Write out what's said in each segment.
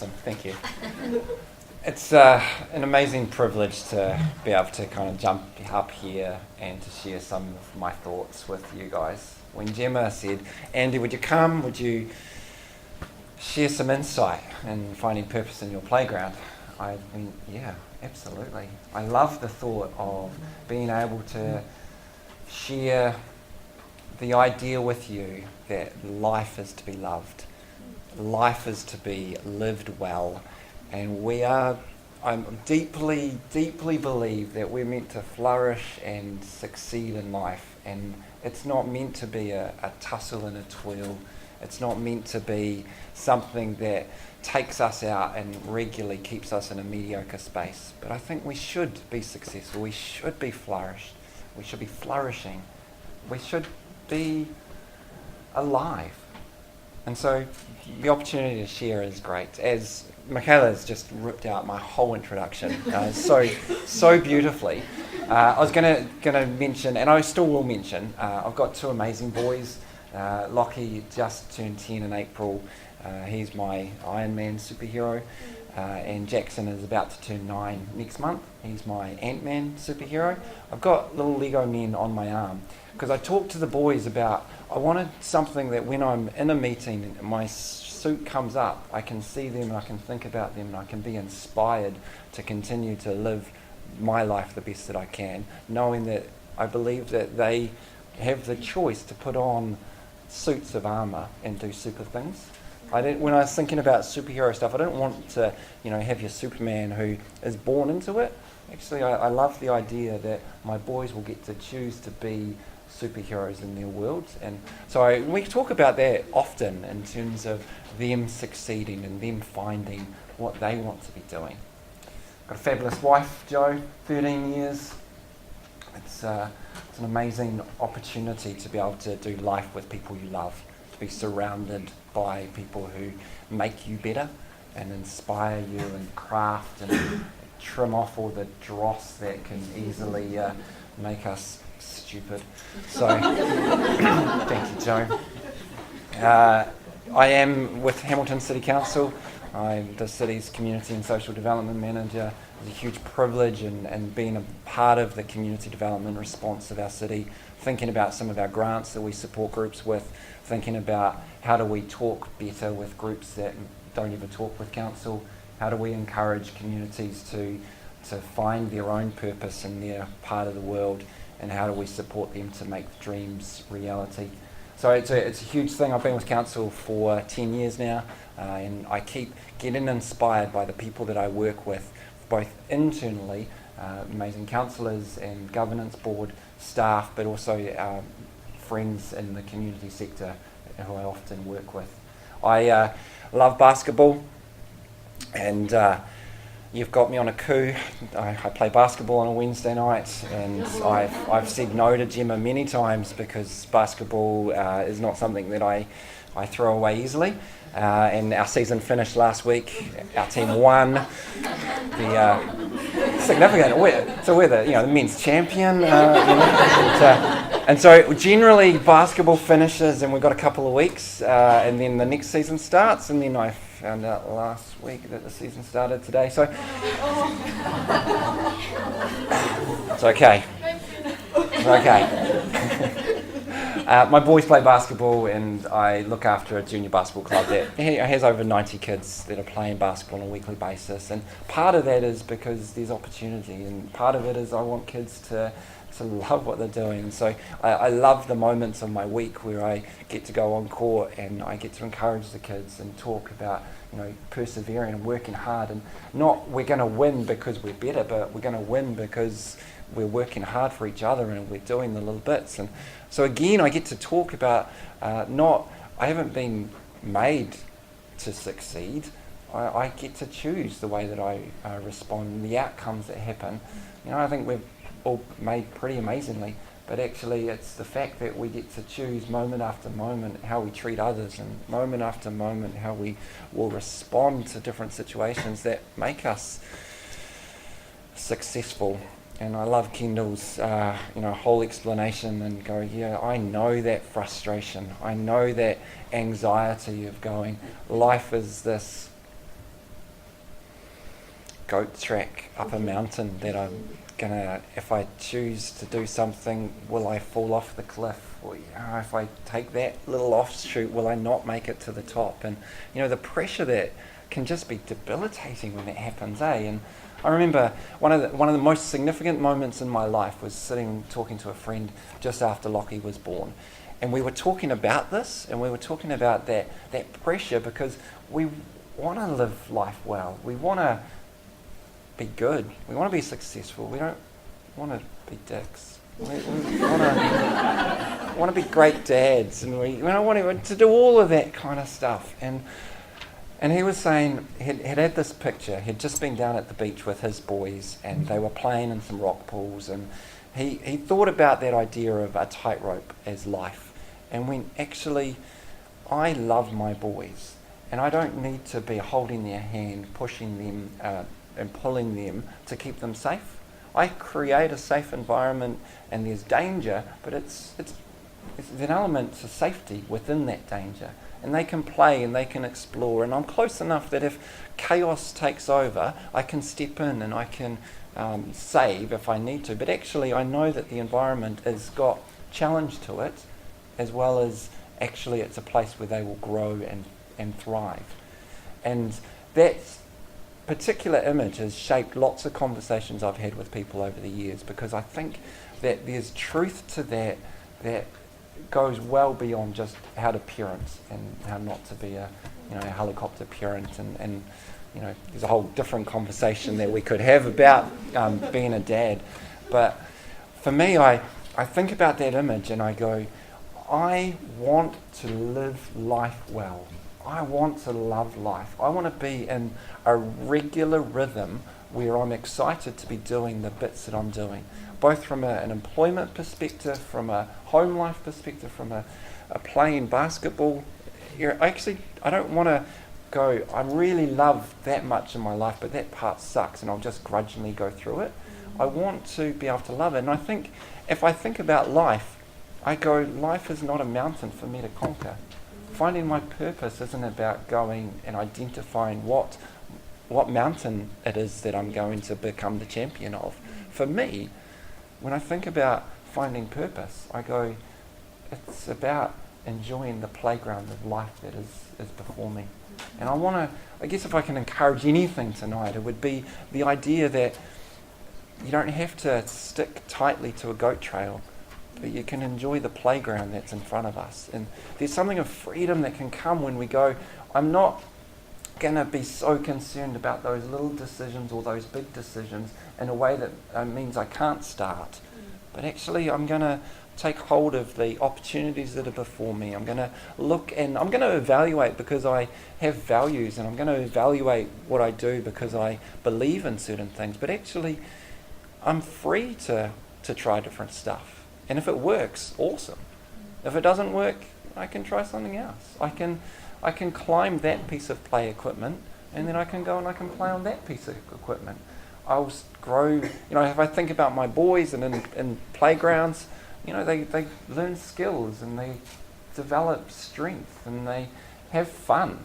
awesome. Thank you. It's an amazing privilege to be able to kind of jump up here and to share some of my thoughts with you guys. When Gemma said, Andy, would you come? Would you share some insight in finding purpose in your playground? I went, yeah, absolutely. I love the thought of being able to share the idea with you that life is to be loved. Life is to be lived well. And I deeply, deeply believe that we're meant to flourish and succeed in life. And it's not meant to be a tussle and a toil. It's not meant to be something that takes us out and regularly keeps us in a mediocre space. But I think we should be successful. We should be flourished. We should be flourishing. We should be alive. And so the opportunity to share is great. As Michaela's just ripped out my whole introduction so beautifully. I was going to mention, and I still will mention, I've got two amazing boys. Lockie just turned 10 in April. He's my Iron Man superhero. And Jackson is about to turn 9 next month. He's my Ant-Man superhero. I've got little Lego men on my arm because I talked to the boys about I wanted something that when I'm in a meeting and my suit comes up, I can see them and I can think about them and I can be inspired to continue to live my life the best that I can, knowing that I believe that they have the choice to put on suits of armour and do super things. When I was thinking about superhero stuff, I don't want to, have your Superman who is born into it. Actually, I love the idea that my boys will get to choose to be superheroes in their worlds. And so we talk about that often in terms of them succeeding and them finding what they want to be doing. Got a fabulous wife, Jo, 13 years. It's an amazing opportunity to be able to do life with people you love, to be surrounded by people who make you better and inspire you and craft and trim off all the dross that can easily make us stupid. So, thank you, Jo. I am with Hamilton City Council. I'm the city's community and social development manager. It's a huge privilege and being a part of the community development response of our city, thinking about some of our grants that we support groups with, thinking about how do we talk better with groups that don't ever talk with council, how do we encourage communities to find their own purpose in their part of the world, and how do we support them to make dreams reality. So it's a huge thing. I've been with council for 10 years now, and I keep getting inspired by the people that I work with, both internally, amazing councillors and governance board staff, but also our friends in the community sector who I often work with. I love basketball, and you've got me on a coup. I play basketball on a Wednesday night, and I've said no to Gemma many times because basketball is not something that I throw away easily. And our season finished last week. Our team won. Significant. We're the men's champion. And so generally basketball finishes, and we've got a couple of weeks, and then the next season starts. And then I found out last week that the season started today. So it's okay. It's okay. My boys play basketball, and I look after a junior basketball club that has over 90 kids that are playing basketball on a weekly basis. And part of that is because there's opportunity, and part of it is I want kids to love what they're doing. So I love the moments of my week where I get to go on court and I get to encourage the kids and talk about persevering and working hard, and not we're going to win because we're better, but we're going to win because we're working hard for each other and we're doing the little bits. And so again, I get to talk about I haven't been made to succeed. I get to choose the way that I respond and the outcomes that happen. I think we've all made pretty amazingly, but actually it's the fact that we get to choose moment after moment how we treat others, and moment after moment how we will respond to different situations that make us successful. And I love Kendall's whole explanation, and go, yeah, I know that frustration. I know that anxiety of going, life is this goat track up a mountain that I'm gonna, if I choose to do something, will I fall off the cliff? Or, if I take that little offshoot, will I not make it to the top? And, the pressure that can just be debilitating when that happens, eh? And I remember one of the most significant moments in my life was sitting talking to a friend just after Lockie was born. And we were talking about this, and we were talking about that pressure, because we want to live life well. We want to be good. We want to be successful. We don't want to be dicks. We want to be great dads, and we want to do all of that kind of stuff. And he was saying he'd had this picture. He'd just been down at the beach with his boys, and they were playing in some rock pools, and he thought about that idea of a tightrope as life. And when actually, I love my boys, and I don't need to be holding their hand, pushing them and pulling them to keep them safe. I create a safe environment, and there's danger, but it's an element to safety within that danger. And they can play and they can explore, and I'm close enough that if chaos takes over, I can step in and I can save if I need to. But actually, I know that the environment has got challenge to it, as well as actually it's a place where they will grow and thrive. And that particular image has shaped lots of conversations I've had with people over the years, because I think that there's truth to that goes well beyond just how to parent and how not to be a helicopter parent, and there's a whole different conversation that we could have about being a dad. But for me, I think about that image and I go, I want to live life well. I want to love life. I want to be in a regular rhythm where I'm excited to be doing the bits that I'm doing, both from an employment perspective, from a home life perspective, from a playing basketball. I don't want to go, I really love that much in my life, but that part sucks, and I'll just grudgingly go through it. I want to be able to love it. And I think, if I think about life, I go, life is not a mountain for me to conquer. Finding my purpose isn't about going and identifying what mountain it is that I'm going to become the champion of. For me, when I think about finding purpose, I go, it's about enjoying the playground of life that is before me. And I guess if I can encourage anything tonight, it would be the idea that you don't have to stick tightly to a goat trail, but you can enjoy the playground that's in front of us. And there's something of freedom that can come when we go, I'm not going to be so concerned about those little decisions or those big decisions in a way that means I can't start. But actually, I'm going to take hold of the opportunities that are before me. I'm going to look and I'm going to evaluate because I have values, and I'm going to evaluate what I do because I believe in certain things. But actually, I'm free to try different stuff. And if it works, awesome. If it doesn't work, I can try something else. I can climb that piece of play equipment, and then I can go and I can play on that piece of equipment. I'll grow, if I think about my boys and in playgrounds, they learn skills and they develop strength and they have fun.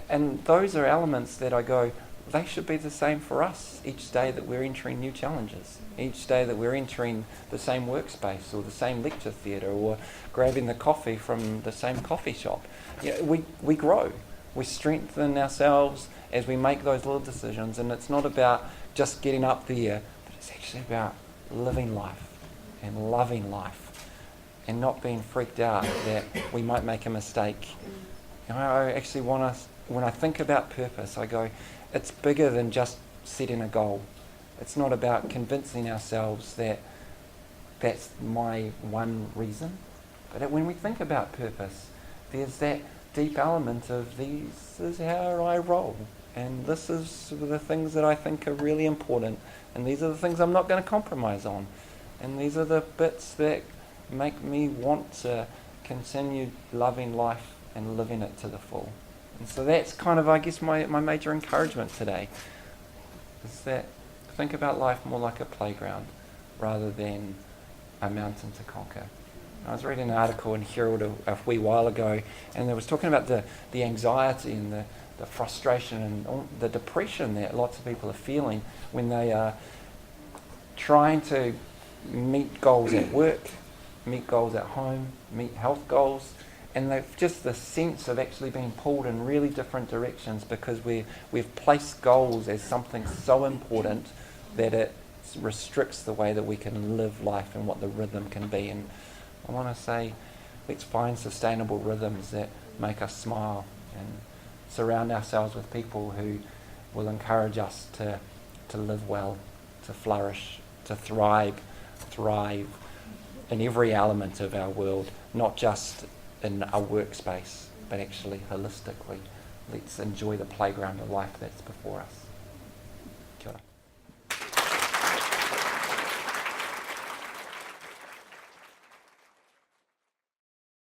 And those are elements that I go, they should be the same for us each day that we're entering new challenges, each day that we're entering the same workspace or the same lecture theatre or grabbing the coffee from the same coffee shop. We grow, we strengthen ourselves as we make those little decisions, and it's not about just getting up there, but it's actually about living life and loving life and not being freaked out that we might make a mistake. I actually want us, when I think about purpose, I go, it's bigger than just setting a goal. It's not about convincing ourselves that that's my one reason. But when we think about purpose, there's that deep element of this is how I roll. And this is the things that I think are really important. And these are the things I'm not going to compromise on. And these are the bits that make me want to continue loving life and living it to the full. And so that's kind of, I guess, my major encouragement today, is that think about life more like a playground rather than a mountain to conquer. I was reading an article in Herald a wee while ago, and it was talking about the anxiety and the frustration and the depression that lots of people are feeling when they are trying to meet goals at work, meet goals at home, meet health goals, and they've just the sense of actually being pulled in really different directions because we've placed goals as something so important that it restricts the way that we can live life and what the rhythm can be. And I want to say, let's find sustainable rhythms that make us smile and surround ourselves with people who will encourage us to live well, to flourish, to thrive in every element of our world, not just in our workspace, but actually holistically. Let's enjoy the playground of life that's before us.